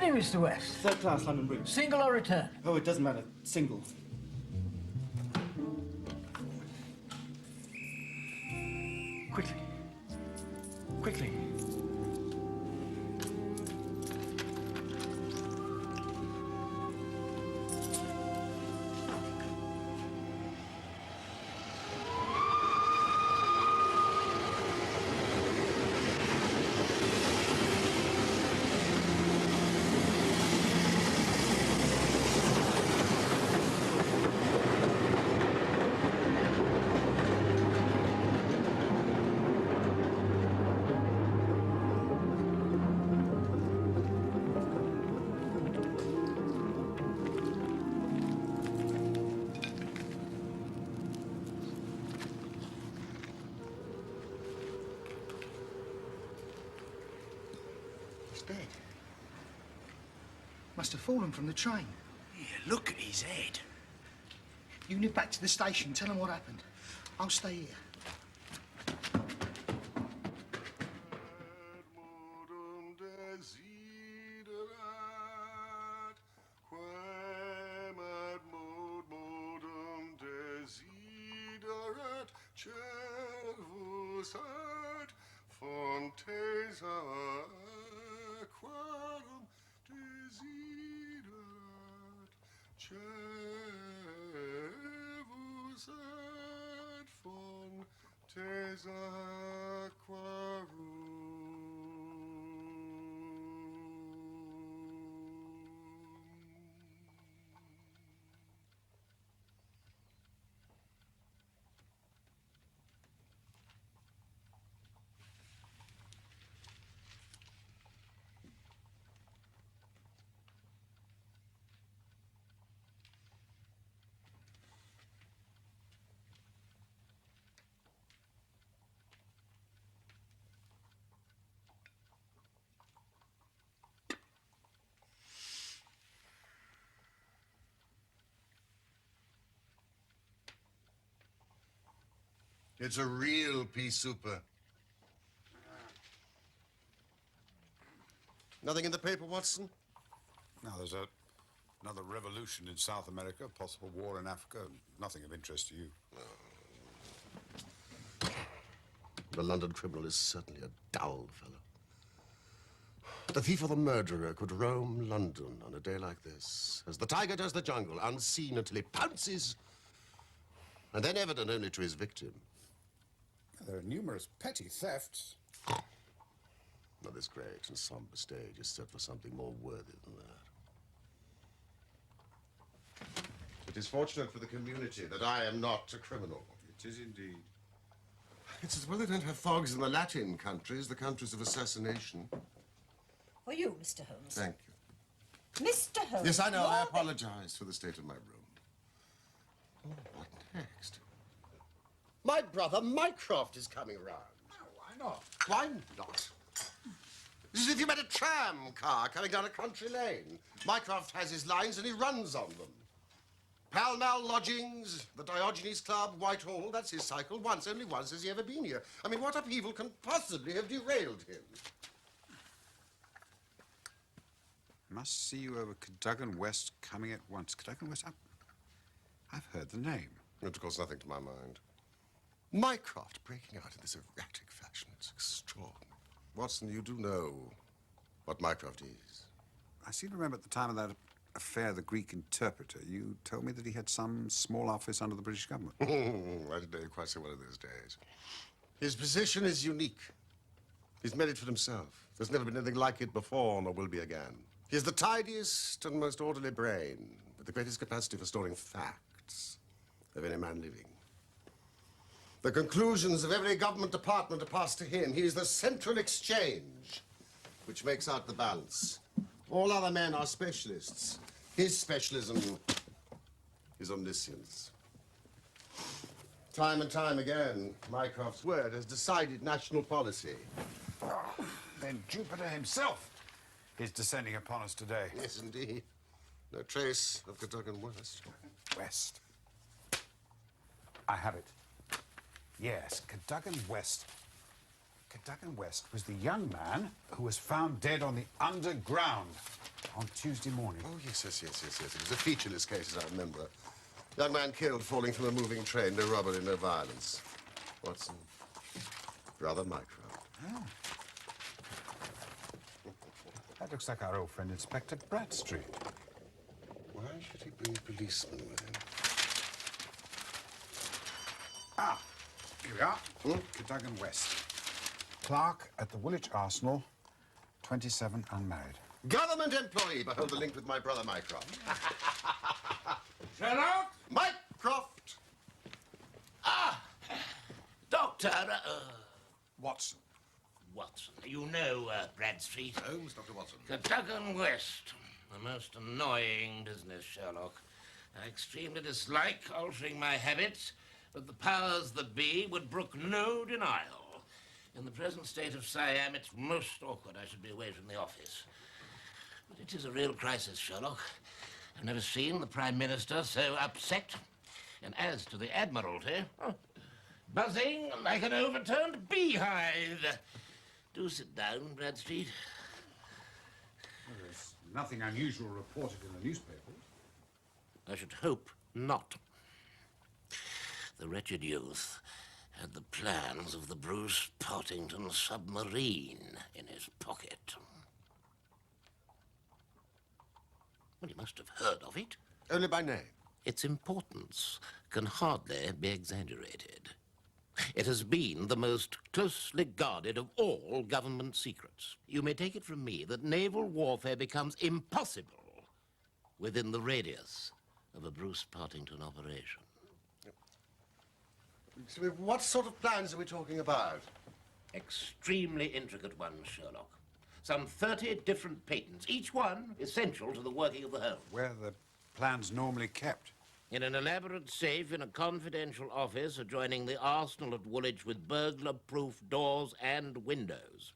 journey, Mr. West? Third class, London Bridge. Single or return? Oh, it doesn't matter. Single. Quickly. Quickly. Dead. Must have fallen from the train. Yeah, look at his head. You nip back to the station, tell them what happened. I'll stay here. Quorum desiderat, cervus ad fontes aquarum. It's a real pea souper. Nothing in the paper, Watson? No, there's another revolution in South America, possible war in Africa. Nothing of interest to you. No. The London criminal is certainly a dull fellow. The thief or the murderer could roam London on a day like this, as the tiger does the jungle, unseen until he pounces, and then evident only to his victim. There are numerous petty thefts. Now, this great and somber stage is set for something more worthy than that. It is fortunate for the community that I am not a criminal. It is indeed. It's as well they don't have thugs in the Latin countries, the countries of assassination. For you, Mr. Holmes. Thank you. Mr. Holmes. Yes, I know. I apologize for the state of my room. Oh, what next? My brother Mycroft is coming round. Oh, why not? Why not? It's as if you met a tram car coming down a country lane. Mycroft has his lines and he runs on them. Pall Mall Lodgings, the Diogenes Club, Whitehall, that's his cycle. Once, only once has he ever been here. I mean, what upheaval can possibly have derailed him? Must see you over Cadogan West coming at once. Cadogan West? I've heard the name. It calls nothing to my mind. Mycroft breaking out in this erratic fashion. It's extraordinary. Watson, you do know what Mycroft is. I seem to remember at the time of that affair, the Greek interpreter, you told me that he had some small office under the British government. I didn't know you quite so well in those days. His position is unique. He's made it for himself. There's never been anything like it before, nor will be again. He has the tidiest and most orderly brain, with the greatest capacity for storing facts of any man living. The conclusions of every government department are passed to him. He is the central exchange, which makes out the balance. All other men are specialists. His specialism is omniscience. Time and time again, Mycroft's word has decided national policy. Oh, then Jupiter himself is descending upon us today. Yes, indeed. No trace of Cadogan West. West. I have it. Yes, Cadogan West. Cadogan West was the young man who was found dead on the underground. on Tuesday morning. Oh, yes. It was a featureless case, as I remember. Young man killed falling from a moving train. No robbery, no violence. Watson, brother Mycroft. Oh. That looks like our old friend Inspector Bradstreet. Why should he bring policemen with him? Ah, here we are. Cadogan West. Clerk at the Woolwich Arsenal, 27, unmarried. Government employee, but hold the link with my brother Mycroft. Sherlock? Mycroft! Doctor, Watson. Watson. You know Bradstreet. Holmes, Dr. Watson. Cadogan West. The most annoying business, Sherlock. I extremely dislike altering my habits, but the powers that be would brook no denial. In the present state of Siam, it's most awkward I should be away from the office. But it is a real crisis, Sherlock. I've never seen the Prime Minister so upset. And as to the Admiralty, buzzing like an overturned beehive. Do sit down, Bradstreet. Well, there's nothing unusual reported in the newspapers. I should hope not. The wretched youth had the plans of the Bruce-Partington submarine in his pocket. Well, you must have heard of it. Only by name. Its importance can hardly be exaggerated. It has been the most closely guarded of all government secrets. You may take it from me that naval warfare becomes impossible within the radius of a Bruce-Partington operation. What sort of plans are we talking about? Extremely intricate ones, Sherlock. Some 30 different patents, each one essential to the working of the whole. Where are the plans normally kept? In an elaborate safe in a confidential office adjoining the arsenal at Woolwich with burglar-proof doors and windows.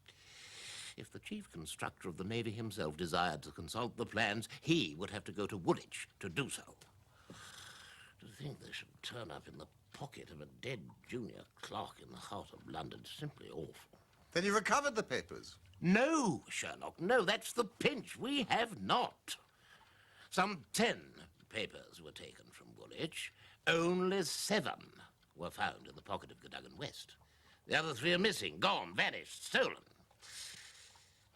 If the chief constructor of the Navy himself desired to consult the plans, he would have to go to Woolwich to do so. To think they should turn up in the pocket of a dead junior clerk in the heart of London is simply awful. Then you recovered the papers. No, Sherlock, no, that's the pinch. We have not. Some 10 papers were taken from Woolwich. Only 7 were found in the pocket of Cadogan West. The other 3 are missing, gone, vanished, stolen.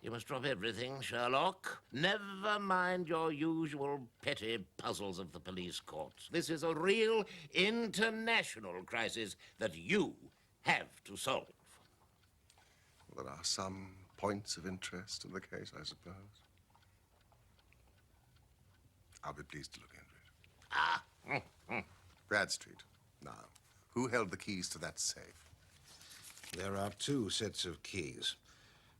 You must drop everything, Sherlock. Never mind your usual petty puzzles of the police courts. This is a real international crisis that you have to solve. Well, there are some points of interest in the case, I suppose. I'll be pleased to look into it. Bradstreet. Now, who held the keys to that safe? There are 2 sets of keys.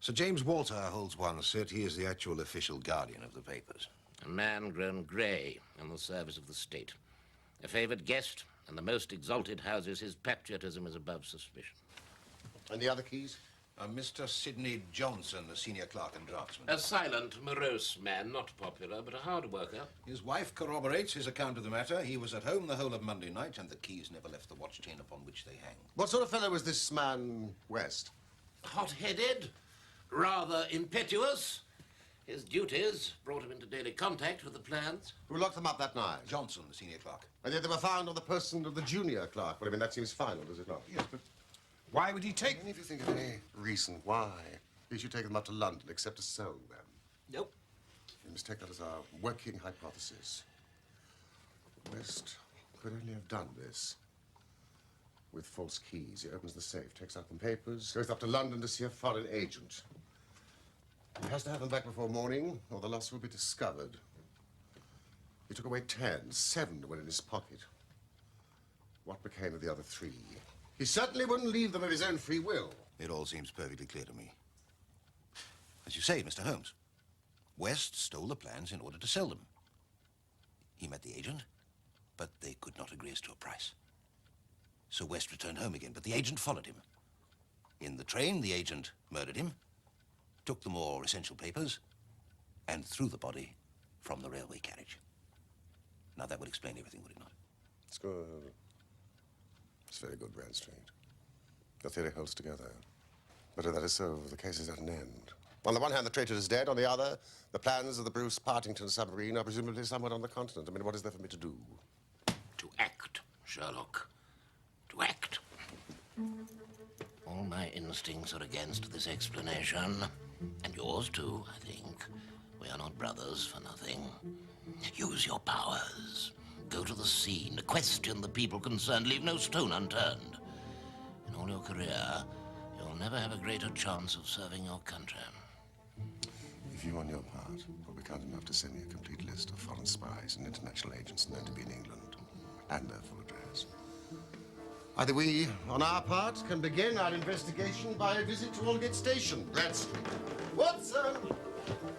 Sir James Walter holds one set. He is the actual official guardian of the papers. A man grown grey in the service of the state. A favoured guest in the most exalted houses, his patriotism is above suspicion. And the other keys? Mr. Sidney Johnson, the senior clerk and draftsman. A silent, morose man, not popular, but a hard worker. His wife corroborates his account of the matter. He was at home the whole of Monday night, and the keys never left the watch chain upon which they hang. What sort of fellow was this man, West? Hot-headed, rather impetuous. His duties brought him into daily contact with the plans. Who locked them up that night? Johnson, the senior clerk. And yet they were found on the person of the junior clerk. Well, I mean, that seems final, does it not? Yes, but why would he take... And if you think of any reason why he should take them up to London except to sell them, Nope. you must take that as our working hypothesis. West could only have done this with false keys. He opens the safe, takes out the papers, goes up to London to see a foreign agent. He has to have them back before morning, or the loss will be discovered. He took away 10, 7 were in his pocket. What became of the other 3? He certainly wouldn't leave them of his own free will. It all seems perfectly clear to me. As you say, Mr. Holmes, West stole the plans in order to sell them. He met the agent, but they could not agree as to a price. So West returned home again, but the agent followed him. In the train, the agent murdered him, took the more essential papers, and threw the body from the railway carriage. Now, that would explain everything, would it not? It's good. It's very good, Bradstreet. The theory holds together. But if that is so, the case is at an end. On the one hand, the traitor is dead. On the other, the plans of the Bruce-Partington submarine are presumably somewhere on the continent. I mean, what is there for me to do? To act, Sherlock. To act. All my instincts are against this explanation. And yours, too, I think. We are not brothers for nothing. Use your powers. Go to the scene. Question the people concerned. Leave no stone unturned. In all your career, you'll never have a greater chance of serving your country. If you, on your part, will be kind enough to send me a complete list of foreign spies and international agents known to be in England, and their full address. Either we, on our part, can begin our investigation by a visit to Aldgate Station, Grant Street. Watson!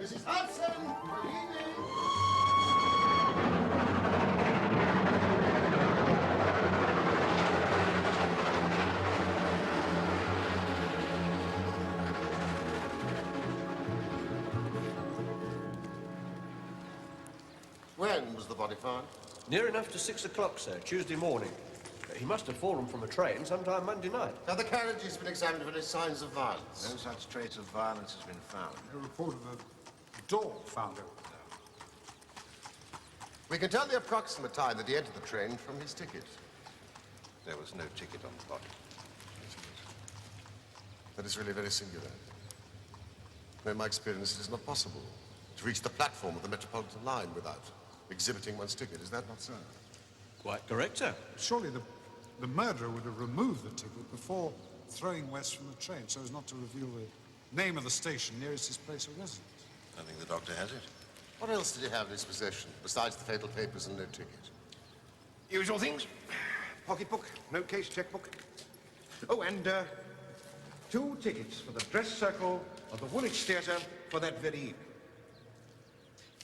Mrs. Hudson! Good evening! When was the body found? Near enough to 6 o'clock, sir, Tuesday morning. He must have fallen from a train sometime Monday night. Now, the carriage has been examined for any signs of violence. No such trace of violence has been found. A report of a door found open. We can tell the approximate time that he entered the train from his ticket. There was no ticket on the body. That is really very singular. In my experience, it is not possible to reach the platform of the Metropolitan line without exhibiting one's ticket. Is that not so? Quite correct, sir. Surely the murderer would have removed the ticket before throwing West from the train so as not to reveal the name of the station nearest his place of residence. I think the doctor has it. What else did he have in his possession, besides the fatal papers and no ticket? Usual things. Pocketbook, note case, checkbook. Oh, and 2 tickets for the dress circle of the Woolwich Theatre for that very evening.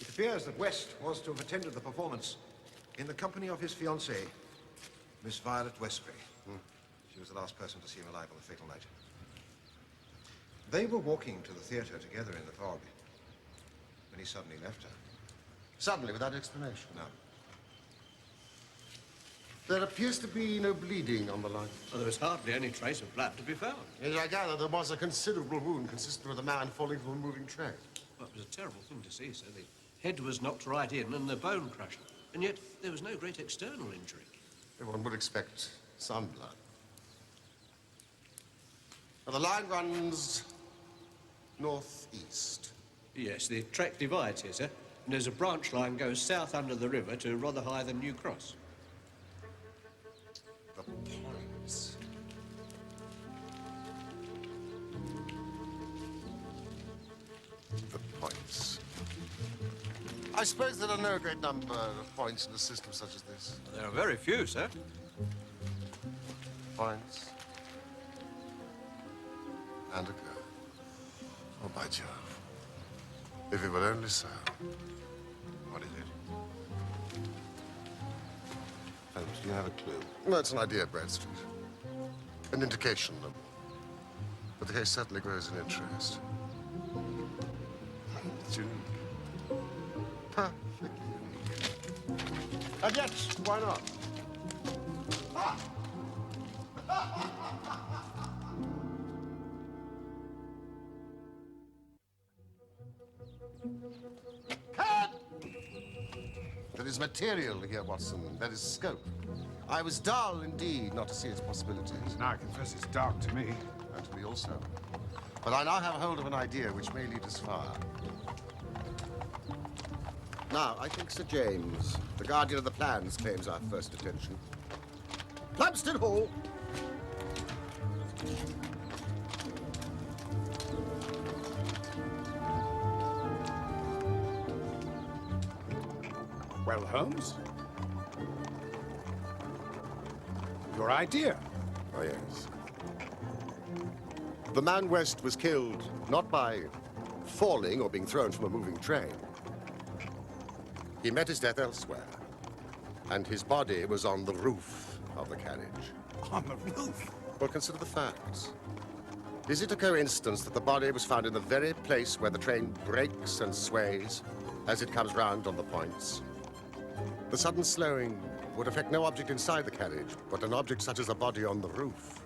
It appears that West was to have attended the performance in the company of his fiancée, Miss Violet Westbury. She was the last person to see him alive on the fatal night. They were walking to the theatre together in the fog when he suddenly left her. Suddenly, without explanation? No. There appears to be no bleeding on the line. Well, there was hardly any trace of blood to be found. Yes, I gather there was a considerable wound consistent with a man falling from a moving train. Well, it was a terrible thing to see, sir. The head was knocked right in and the bone crushed. And yet there was no great external injury. One would expect some blood. Now, the line runs northeast. Yes, the track divides here, sir. And there's a branch line goes south under the river to rather higher than New Cross. The points. The points. I suppose there are no great number of points in a system such as this. There are very few, sir. Points. And a curve. Oh, by Jove. If it were only so. What is it? Holmes, do you have a clue? No, it's an idea, Bradstreet. An indication. But the case certainly grows in interest. It's unique. Perfectly unique. And yet, why not? Ah! Cut! There is material here, Watson. There is scope. I was dull indeed not to see its possibilities. Now I confess it's dark to me. And to me also. But I now have hold of an idea which may lead us far. Now, I think Sir James, the guardian of the plans, claims our first attention. Plumstead Hall! Well, Holmes? Your idea? Oh, yes. The man West was killed not by falling or being thrown from a moving train. He met his death elsewhere, and his body was on the roof of the carriage. On the roof? Well, consider the facts. Is it a coincidence that the body was found in the very place where the train brakes and sways as it comes round on the points? The sudden slowing would affect no object inside the carriage, but an object such as a body on the roof.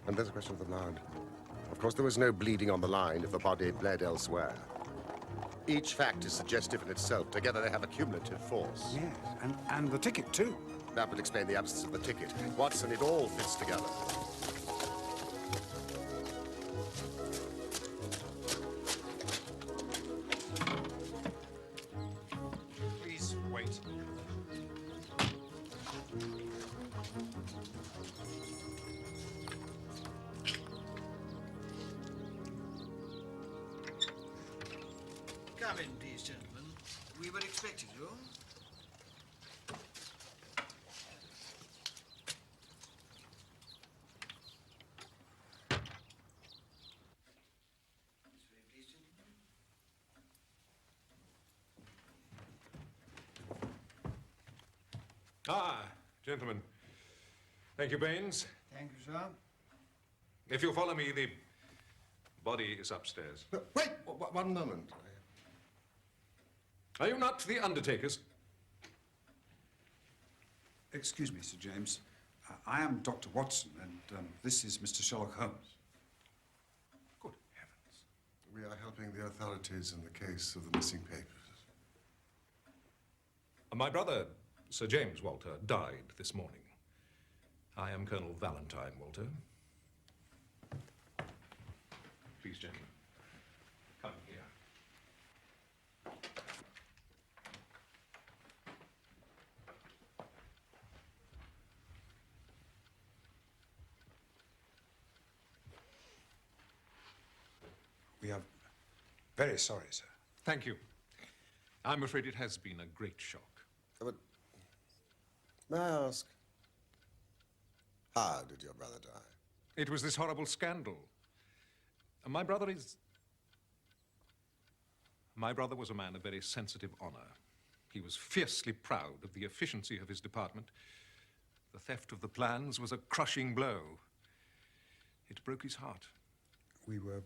And there's a question of the blood. Of course, there was no bleeding on the line if the body bled elsewhere. Each fact is suggestive in itself. Together they have a cumulative force. Yes, and the ticket, too. That would explain the absence of the ticket. Watson, it all fits together. Please wait. Come in, please, gentlemen. We were expecting you. Ah, gentlemen. Thank you, Baines. Thank you, sir. If you'll follow me, the body is upstairs. Wait, one moment. Are you not the undertakers? Excuse me, Sir James. I am Dr. Watson, and this is Mr. Sherlock Holmes. Good heavens. We are helping the authorities in the case of the missing papers. My brother, Sir James Walter, died this morning. I am Colonel Valentine Walter. Please, gentlemen, come here. We are very sorry, sir. Thank you. I'm afraid it has been a great shock. But may I ask, how did your brother die? It was this horrible scandal. My brother was a man of very sensitive honor. He was fiercely proud of the efficiency of his department. The theft of the plans was a crushing blow. It broke his heart. We were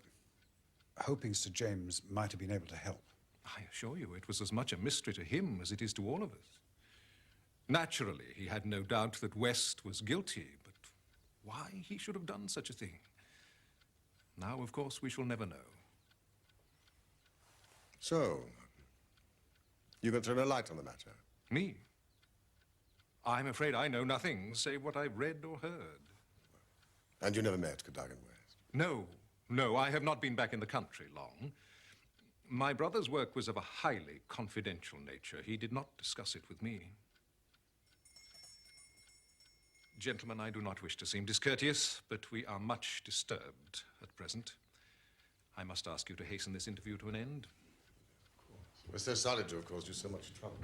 hoping Sir James might have been able to help. I assure you, it was as much a mystery to him as it is to all of us. Naturally, he had no doubt that West was guilty, but why he should have done such a thing? Now, of course, we shall never know. So, you can throw no light on the matter? Me? I'm afraid I know nothing save what I've read or heard. And you never met Cadogan West? No, I have not been back in the country long. My brother's work was of a highly confidential nature. He did not discuss it with me. Gentlemen, I do not wish to seem discourteous, but we are much disturbed at present. I must ask you to hasten this interview to an end. Of course. We're so sorry to have caused you so much trouble.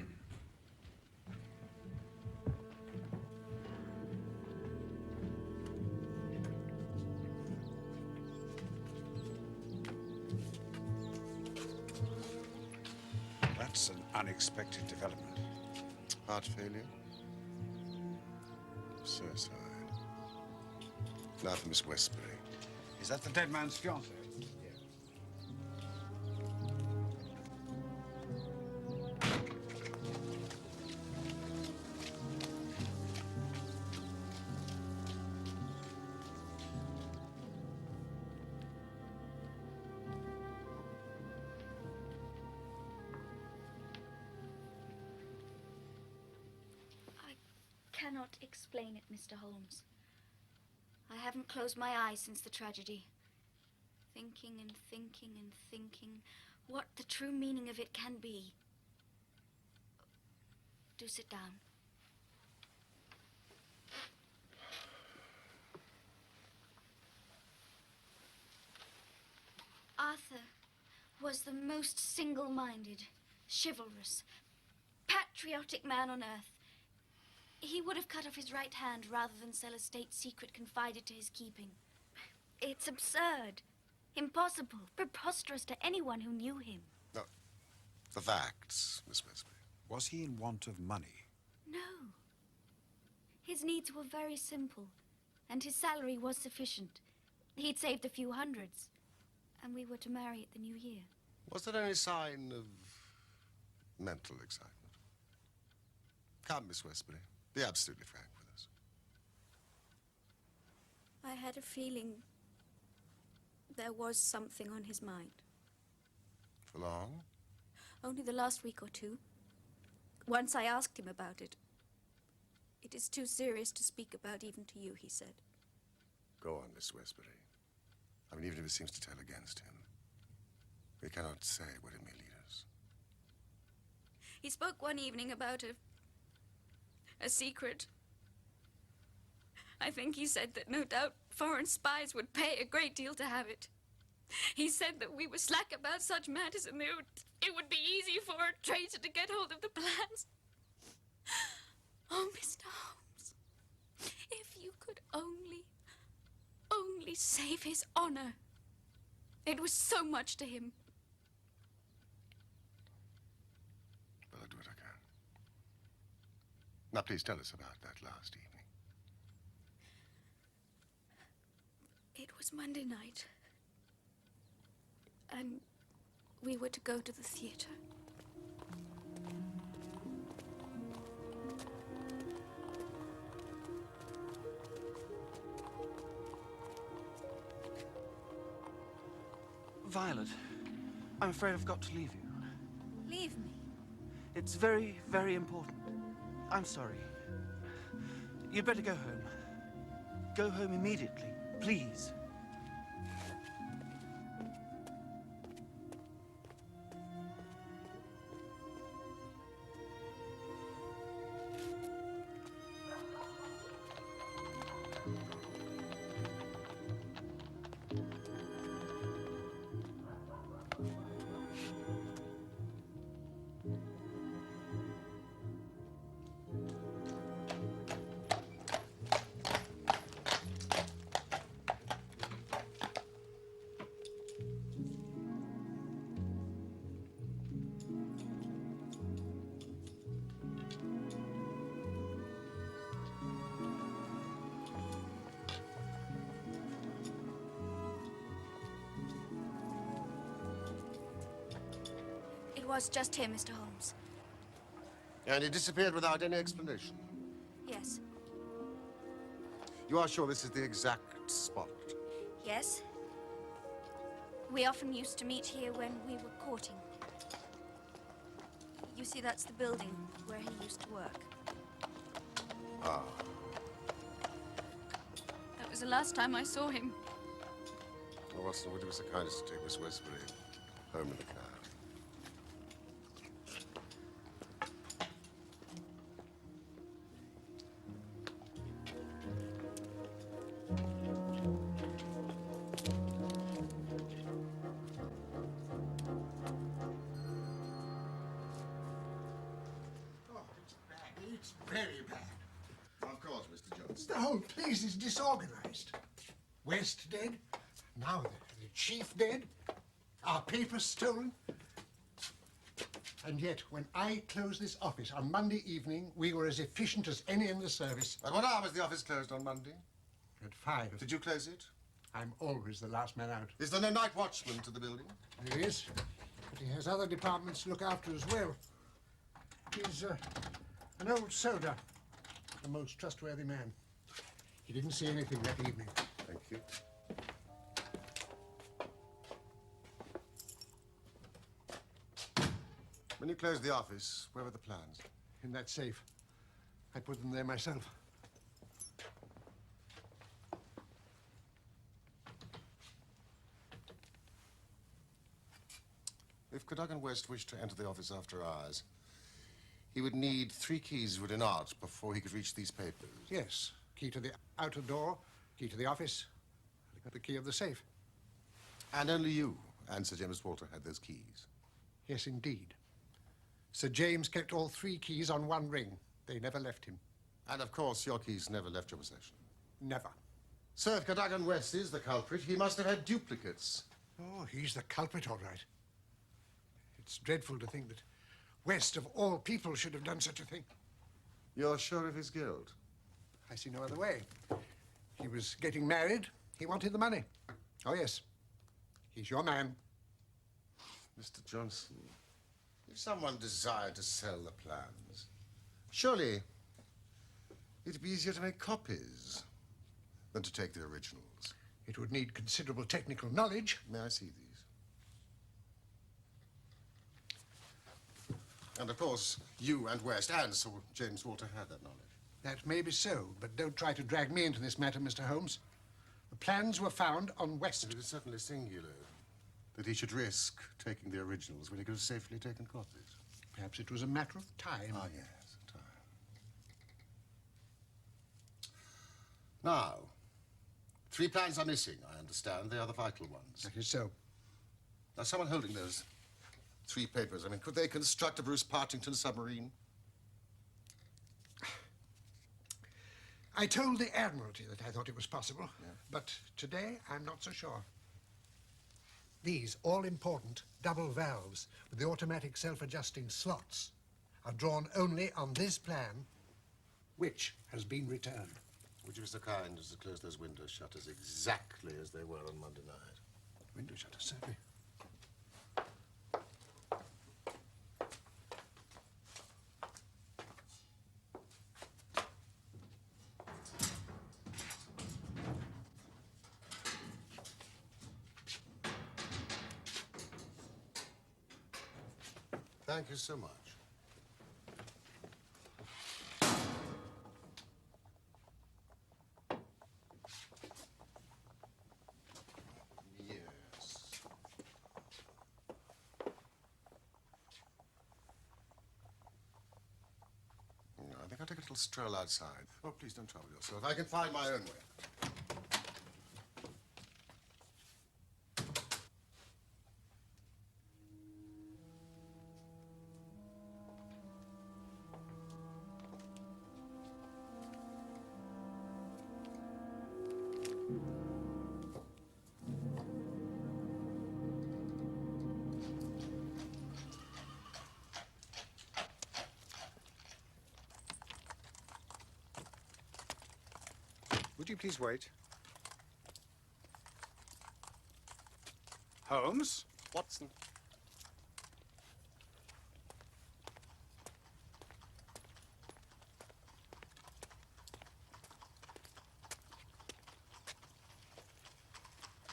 That's an unexpected development. Heart failure? Suicide. Now for Miss Westbury. Is that the dead man's fiancée? I cannot explain it, Mr. Holmes. I haven't closed my eyes since the tragedy. Thinking and thinking and thinking what the true meaning of it can be. Do sit down. Arthur was the most single-minded, chivalrous, patriotic man on earth. He would have cut off his right hand rather than sell a state secret confided to his keeping. It's absurd, impossible, preposterous to anyone who knew him. No, the facts, Miss Westbury. Was he in want of money? No. His needs were very simple, and his salary was sufficient. He'd saved a few hundreds, and we were to marry at the new year. Was there any sign of mental excitement? Come, Miss Westbury. Be absolutely frank with us. I had a feeling There was something on his mind. For long? Only the last week or two. Once I asked him about it. It is too serious to speak about even to you, he said. Go on, Miss Westbury. I mean, even if it seems to tell against him, we cannot say where it may lead us. He spoke one evening about a secret. I think he said that no doubt foreign spies would pay a great deal to have it. He said that we were slack about such matters and it would be easy for a traitor to get hold of the plans. Oh, Mr. Holmes, if you could only save his honor. It was so much to him. Well, I'll do what I can. Now, please tell us about that last evening. It was Monday night. And we were to go to the theater. Violet, I'm afraid I've got to leave you. Leave me. It's very, very important. I'm sorry. You'd better go home. Go home immediately, please. It was just him, Mr. Holmes. And he disappeared without any explanation. Yes. You are sure this is the exact spot? Yes. We often used to meet here when we were courting. You see, that's the building where he used to work. Ah. That was the last time I saw him. Well, Watson, would you be so kind as to take Miss Westbury home in the car? It's very bad. Of course, Mr. Jones. The whole place is disorganized. West dead, now the chief dead, our papers stolen. And yet, when I closed this office on Monday evening, we were as efficient as any in the service. At what hour was the office closed on Monday? At 5. Did you close it? I'm always the last man out. Is there no night watchman to the building? There is, but he has other departments to look after as well. He's an old soldier, a most trustworthy man. He didn't see anything that evening. Thank you. When you closed the office, where were the plans? In that safe. I put them there myself. If Cadogan West wished to enter the office after hours, he would need 3 keys within art before he could reach these papers. Yes. Key to the outer door, key to the office, and the key of the safe. And only you and Sir James Walter had those keys? Yes, indeed. Sir James kept all 3 keys on one ring. They never left him. And of course, your keys never left your possession? Never. So if Cadogan West is the culprit, he must have had duplicates. Oh, he's the culprit, all right. It's dreadful to think that West, of all people, should have done such a thing. You're sure of his guilt? I see no other way. He was getting married. He wanted the money. Oh, yes. He's your man. Mr. Johnson, if someone desired to sell the plans, surely it'd be easier to make copies than to take the originals. It would need considerable technical knowledge. May I see these? And of course, you and West and Sir James Walter had that knowledge. That may be so, but don't try to drag me into this matter, Mr. Holmes. The plans were found on West. It is certainly singular that he should risk taking the originals when he could have safely taken copies. Perhaps it was a matter of time. Ah, yes, time. Now, 3 plans are missing, I understand. They are the vital ones. That is so. Now, someone holding those 3 papers, I mean, could they construct a Bruce-Partington submarine? I told the Admiralty that I thought it was possible, but today I'm not so sure. These all-important double valves with the automatic self-adjusting slots are drawn only on this plan, which has been returned. Would you be so kind as to close those window shutters exactly as they were on Monday night? Window shutters, certainly. Thank you so much. Yes. No, I think I'll take a little stroll outside. Oh, please don't trouble yourself. I can find my own way. Would you please wait? Holmes? Watson.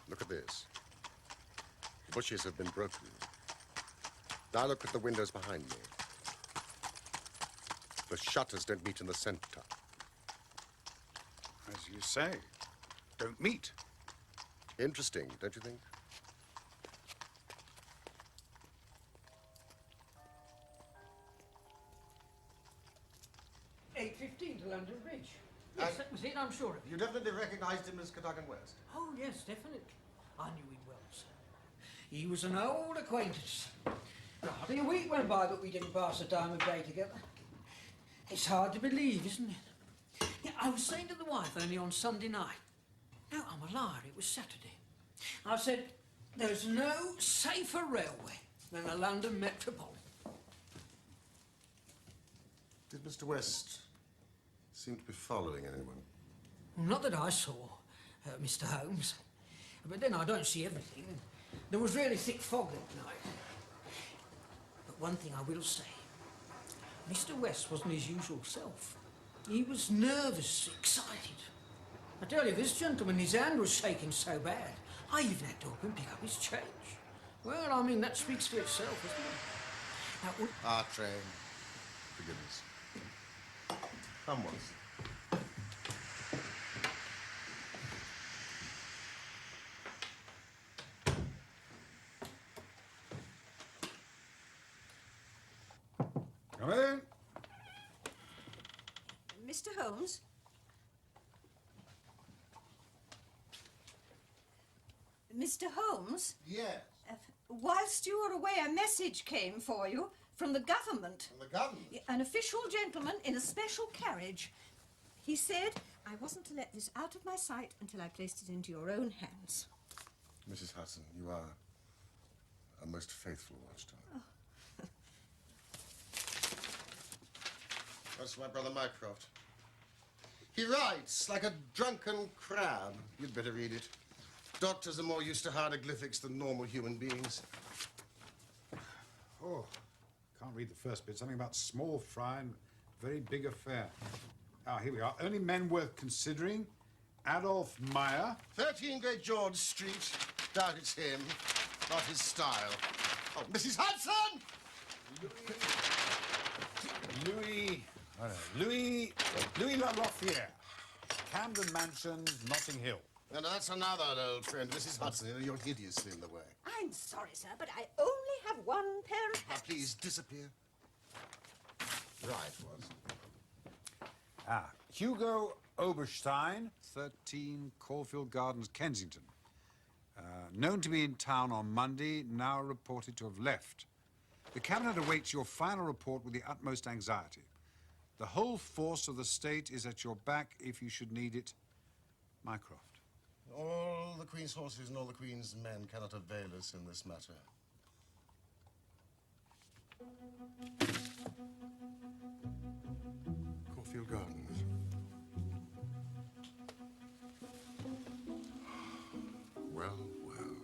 Look at this. The bushes have been broken. Now look at the windows behind me. The shutters don't meet in the center. As you say, don't meet. Interesting, don't you think? $8.15 to London Bridge. Yes, that was it, I'm sure of it. You definitely recognized him as Cadogan West? Oh, yes, definitely. I knew him well, sir. He was an old acquaintance. Hardly a week went by that we didn't pass a time of day together. It's hard to believe, isn't it? Yeah, I was saying to the wife only on Sunday night. No, I'm a liar, it was Saturday. I said, there's no safer railway than the London Metropolitan. Did Mr. West seem to be following anyone? Not that I saw, Mr. Holmes. But then I don't see everything. There was really thick fog that night. But one thing I will say. Mr. West wasn't his usual self. He was nervous, excited. I tell you, this gentleman, his hand was shaking so bad, I even had to help him pick up his change. Well, I mean, that speaks for itself, doesn't it? Now, Our train. Forgive us. Come, Watson. Come in. Mr. Holmes? Mr. Holmes? Yes. Whilst you were away, a message came for you from the government. From the government? An official gentleman in a special carriage. He said I wasn't to let this out of my sight until I placed it into your own hands. Mrs. Hudson, you are a most faithful watchdog. Oh. That's my brother Mycroft. He writes like a drunken crab. You'd better read it. Doctors are more used to hieroglyphics than normal human beings. Oh, can't read the first bit. Something about small fry and very big affair. Ah, here we are. Only men worth considering Adolf Meyer. 13 Great George Street. Doubt it's him. Not his style. Oh, Mrs. Hudson! Louis La Raffiere. Camden Mansions, Notting Hill. No, that's another old friend, Mrs. Hudson. You're hideously in the way. I'm sorry, sir, but I only have one pair of Now, hats. please disappear. Right, was. Ah, Hugo Oberstein, 13 Caulfield Gardens, Kensington. Known to be in town on Monday, now reported to have left. The Cabinet awaits your final report with the utmost anxiety. The whole force of the state is at your back if you should need it. Mycroft. All the Queen's horses and all the Queen's men cannot avail us in this matter. Caulfield Gardens. Well, well.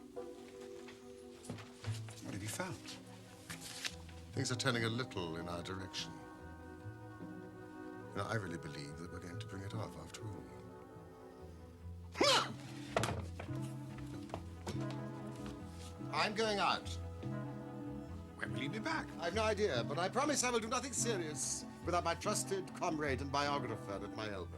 What have you found? Things are turning a little in our direction. You know, I really believe that we're going to bring it off after all. I'm going out. When will you be back? I've no idea, but I promise I will do nothing serious without my trusted comrade and biographer at my elbow.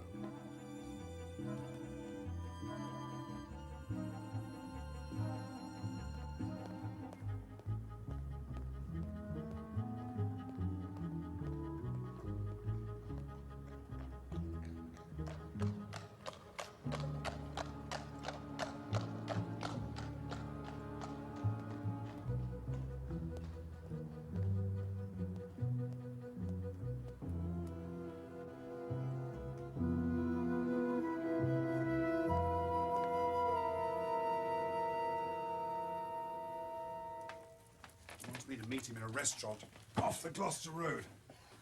Wants me to meet him in a restaurant off the Gloucester Road.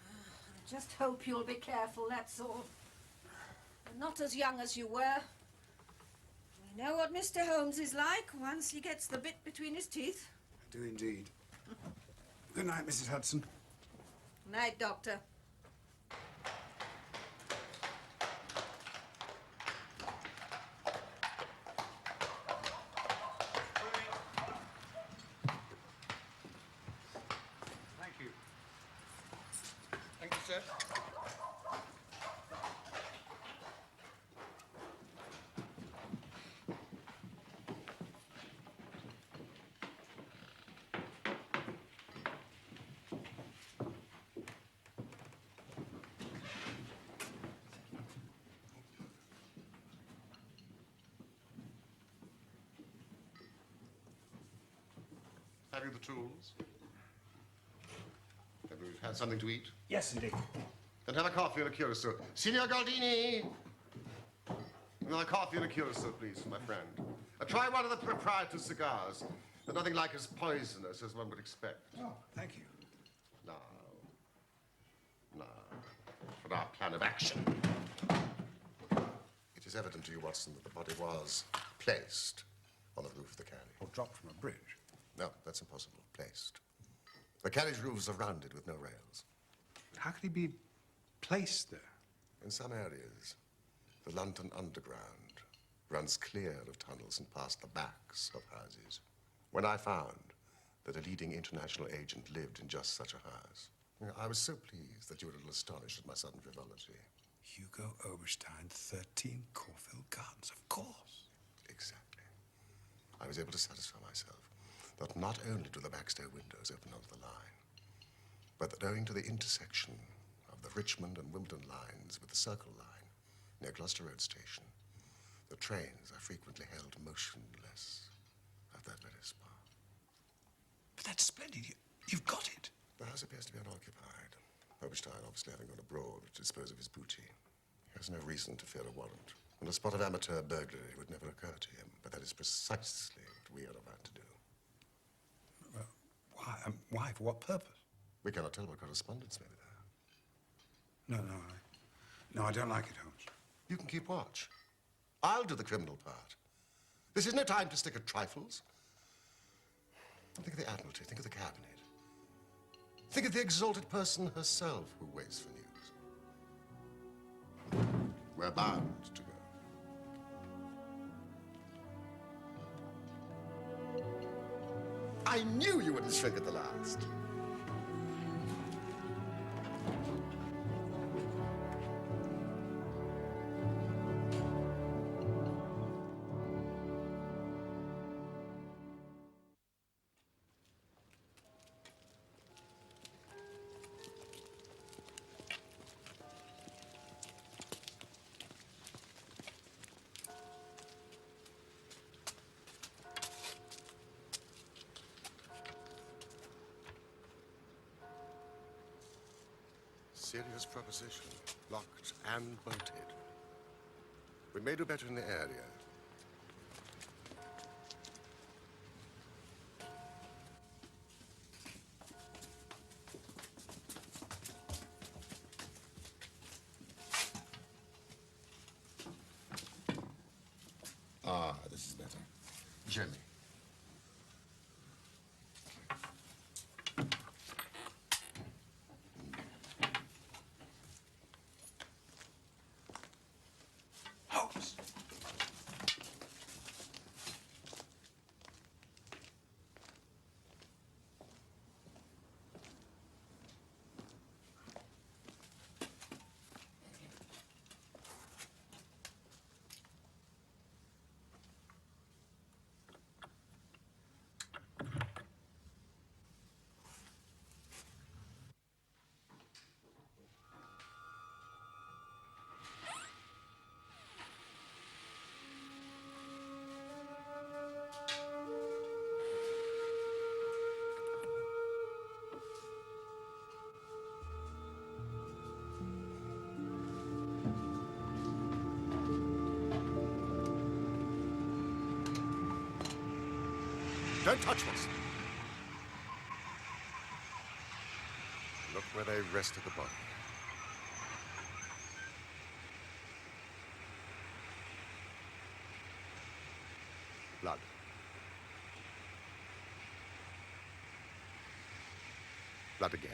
I just hope you'll be careful, that's all. You're not as young as you were. We know what Mr. Holmes is like once he gets the bit between his teeth. I do indeed. Good night, Mrs. Hudson. Night, Doctor. Thank you. Thank you, sir. Have you the tools? Have you had something to eat? Yes, indeed. Then have a coffee and a curacao. Signor Galdini! Another coffee and a curacao, please, for my friend. Try one of the proprietor's cigars. They're nothing like as poisonous as one would expect. Oh, thank you. Now, for our plan of action. It is evident to you, Watson, that the body was placed on the roof of the carriage. Or dropped from a bridge. No, that's impossible. Placed. The carriage roofs are rounded with no rails. How could he be placed there? In some areas, the London Underground runs clear of tunnels and past the backs of houses. When I found that a leading international agent lived in just such a house, I was so pleased that you were a little astonished at my sudden frivolity. Hugo Oberstein, 13 Caulfield Gardens, of course. Exactly. I was able to satisfy myself that not only do the backstair windows open onto the line, but that owing to the intersection of the Richmond and Wimbledon lines with the Circle line near Gloucester Road Station, the trains are frequently held motionless at that very spot. But that's splendid. You've got it. The house appears to be unoccupied. Oberstein, obviously having gone abroad to dispose of his booty, he has no reason to fear a warrant. And a spot of amateur burglary would never occur to him. But that is precisely what we are about to do. Well, why? Why? For what purpose? We cannot tell what correspondence may be there. No, I don't like it, Holmes. You can keep watch. I'll do the criminal part. This is no time to stick at trifles. Think of the Admiralty. Think of the Cabinet. Think of the exalted person herself who waits for news. We're bound to go. I knew you wouldn't shrink at the last. Serious proposition, locked and bolted. We may do better in the area. Ah, this is better. Gently. Holmes! Don't touch us. Look where they rested the body. Blood. Blood again.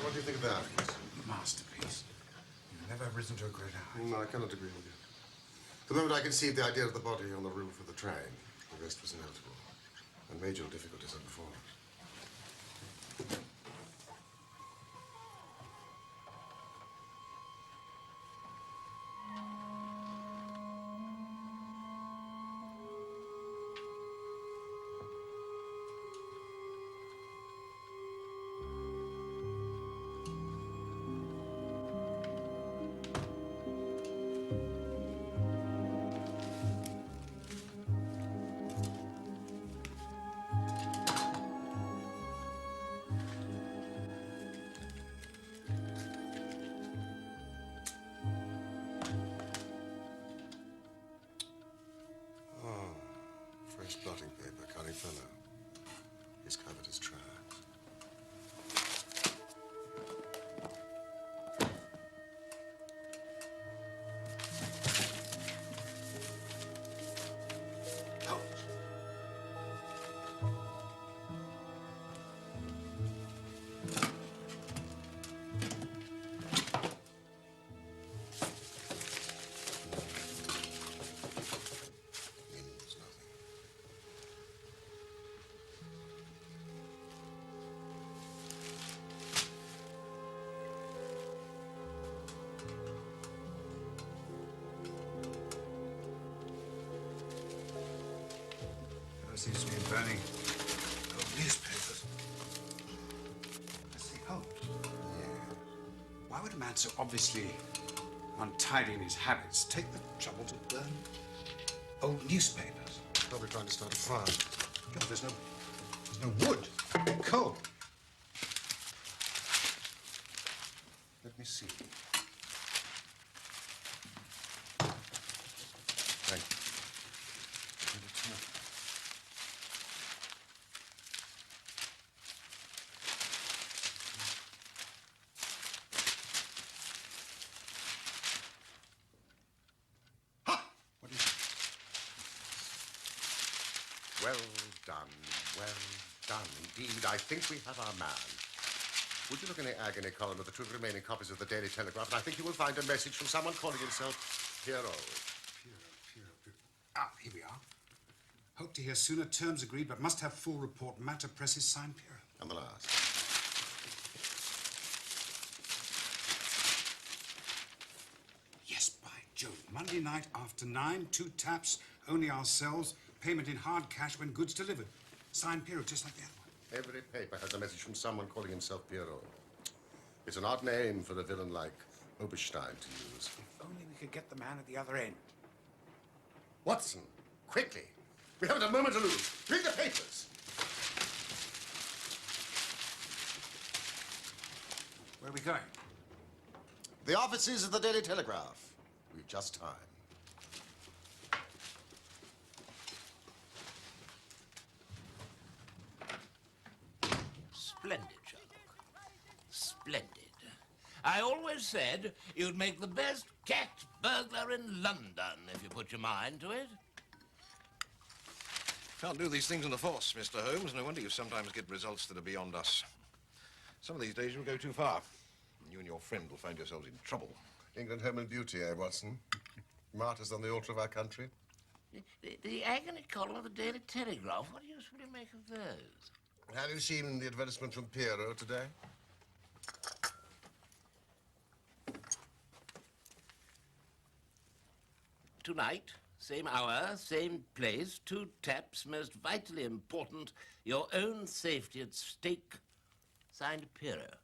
What do you think of that? Masterpiece. You've never risen to a greater height. No, I cannot agree with you. The moment I conceived the idea of the body on the roof of the train, the rest was inevitable. And major difficulties had before us. Fresh blotting paper, cunning fellow. He's covered his tracks. Seems to be burning old newspapers. I say, Holmes. Yeah. Why would a man so obviously untidy in his habits take the trouble to burn old newspapers? Probably trying to start a fire. God, there's no wood, coal. Let me see. Thank you. done. Well done, indeed. I think we have our man. Would you look in the agony column of the two remaining copies of the Daily Telegraph, and I think you will find a message from someone calling himself Pierrot. Pierrot. Ah, here we are. Hope to hear sooner. Terms agreed, but must have full report. Matter presses signed Pierrot. And the last. Yes, by Jove. Monday night after 9, 2 taps, only ourselves, payment in hard cash when goods delivered. Signed Pierrot, just like the other one. Every paper has a message from someone calling himself Pierrot. It's an odd name for a villain like Oberstein to use. If only we could get the man at the other end. Watson, quickly. We haven't a moment to lose. Read the papers. Where are we going? The offices of the Daily Telegraph. We've just time. Splendid, Sherlock. Splendid. I always said you'd make the best cat burglar in London if you put your mind to it. Can't do these things in the force, Mr. Holmes. No wonder you sometimes get results that are beyond us. Some of these days you'll go too far. You and your friend will find yourselves in trouble. England, home and beauty, eh, Watson? Martyrs on the altar of our country. The agony column of the Daily Telegraph, what do you really make of those? Have you seen the advertisement from Pierrot today? Tonight, same hour, same place, 2 taps, most vitally important, your own safety at stake. Signed, Pierrot.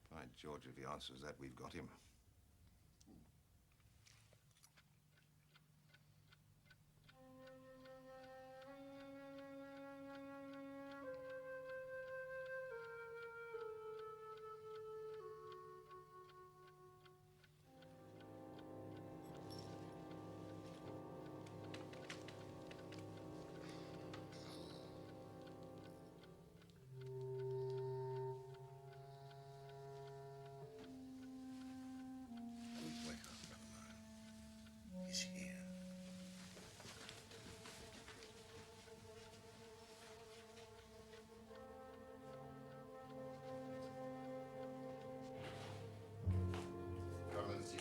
By George, if he answers that, we've got him. He's here. Come and see.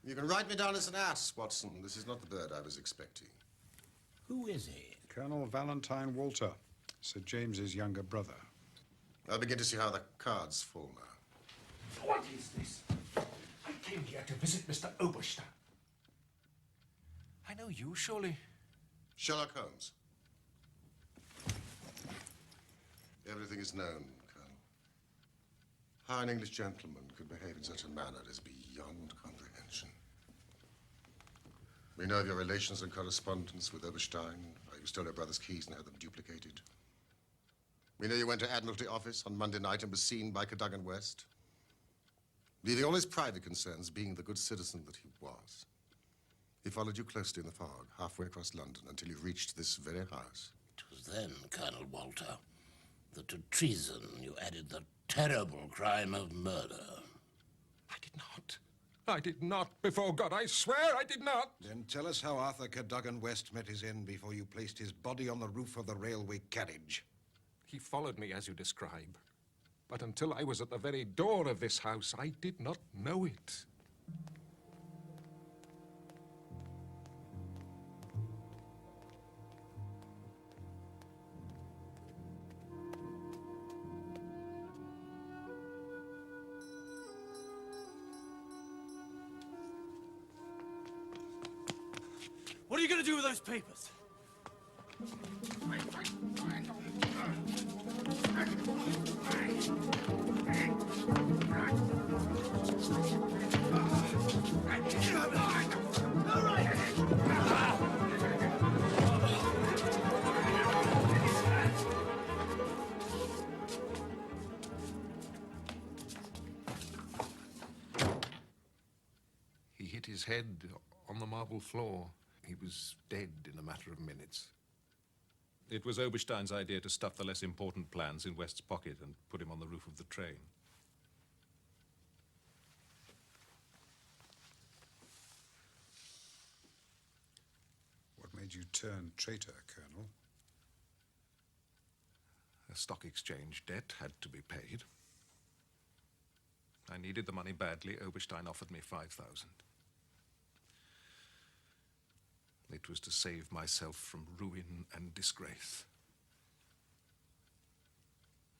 You can write me down as an ass, Watson. This is not the bird I was expecting. Who is he? Colonel Valentine Walter, Sir James's younger brother. I'll begin to see how the cards fall now. What is this? I came here to visit Mr. Oberstein. I know you, surely. Sherlock Holmes. Everything is known, Colonel. How an English gentleman could behave in such a manner is beyond comprehension. We know of your relations and correspondence with Oberstein, how you stole your brother's keys and had them duplicated. We know you went to Admiralty office on Monday night and was seen by Cadogan West. Leaving all his private concerns, being the good citizen that he was, he followed you closely in the fog, halfway across London, until you reached this very house. It was then, Colonel Walter, that to treason you added the terrible crime of murder. I did not. I did not. Before God, I swear I did not. Then tell us how Arthur Cadogan West met his end before you placed his body on the roof of the railway carriage. He followed me as you describe. But until I was at the very door of this house, I did not know it. What are you going to do with those papers? his head on the marble floor. He was dead in a matter of minutes. It was Oberstein's idea to stuff the less important plans in West's pocket and put him on the roof of the train. What made you turn traitor, Colonel? A stock exchange debt had to be paid. I needed the money badly. Oberstein offered me 5,000. It was to save myself from ruin and disgrace.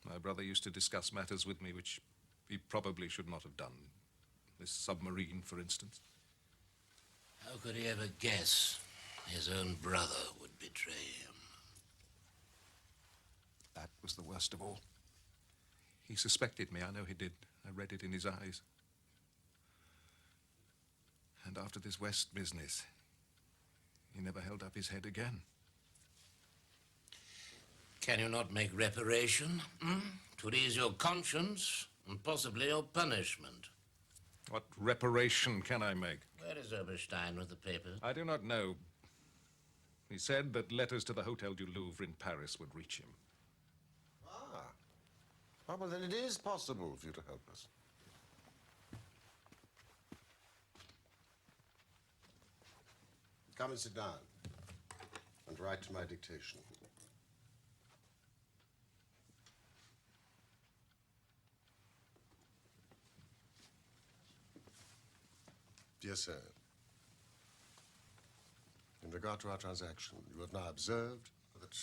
My brother used to discuss matters with me which he probably should not have done. This submarine, for instance. How could he ever guess his own brother would betray him? That was the worst of all. He suspected me. I know he did. I read it in his eyes. And after this West business, he never held up his head again. Can you not make reparation? To ease your conscience and possibly your punishment. What reparation can I make? Where is Oberstein with the papers? I do not know. He said that letters to the Hotel du Louvre in Paris would reach him. Ah, well, then it is possible for you to help us. Come and sit down and write to my dictation. Dear sir, in regard to our transaction, you have now observed that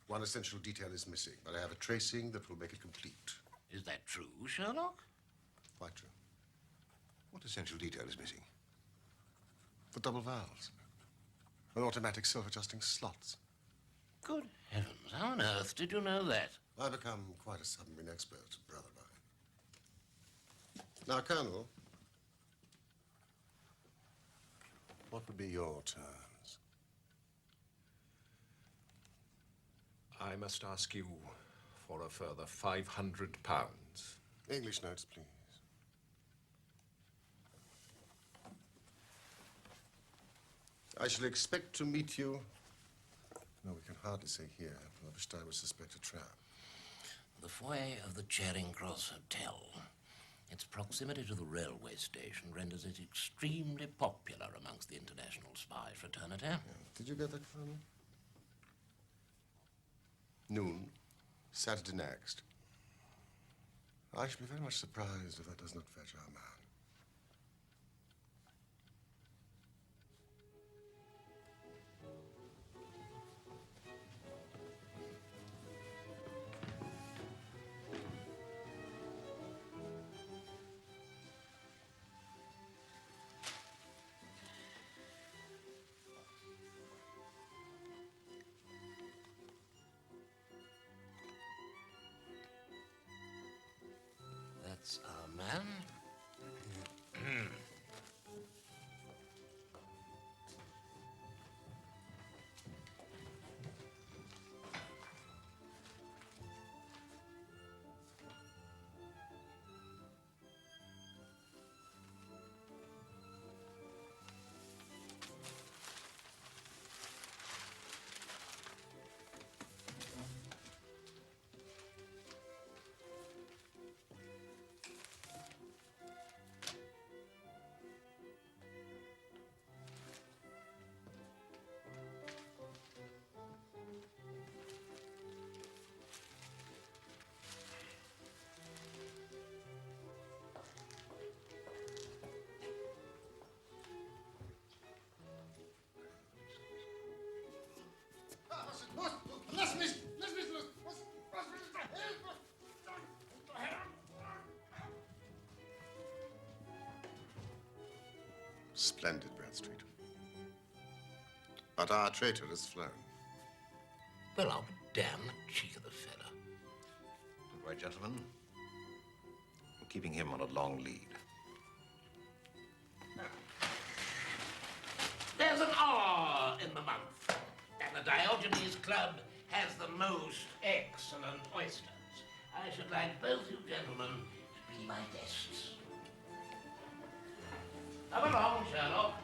one essential detail is missing, but I have a tracing that will make it complete. Is that true, Sherlock? Quite true. What essential detail is missing? The double valves. And automatic self-adjusting slots. Good heavens, how on earth did you know that? I've become quite a submarine expert, brother mine. Now, Colonel, what would be your terms? I must ask you for a further £500. English notes, please. I shall expect to meet you. No, we can hardly say here. Oberstein would suspect a trap. The foyer of the Charing Cross Hotel. Its proximity to the railway station renders it extremely popular amongst the international spy fraternity. Yeah. Did you get that, Colonel? Noon, Saturday next. I shall be very much surprised if that does not fetch our man. That's our man. Splendid, Bradstreet. But our traitor has flown. Well, I'll damn the cheek of the fella. All right, gentlemen. We're keeping him on a long lead. There's an R in the month, and the Diogenes Club has the most excellent oysters. I should like both you gentlemen to be my guests. Come along, Sherlock.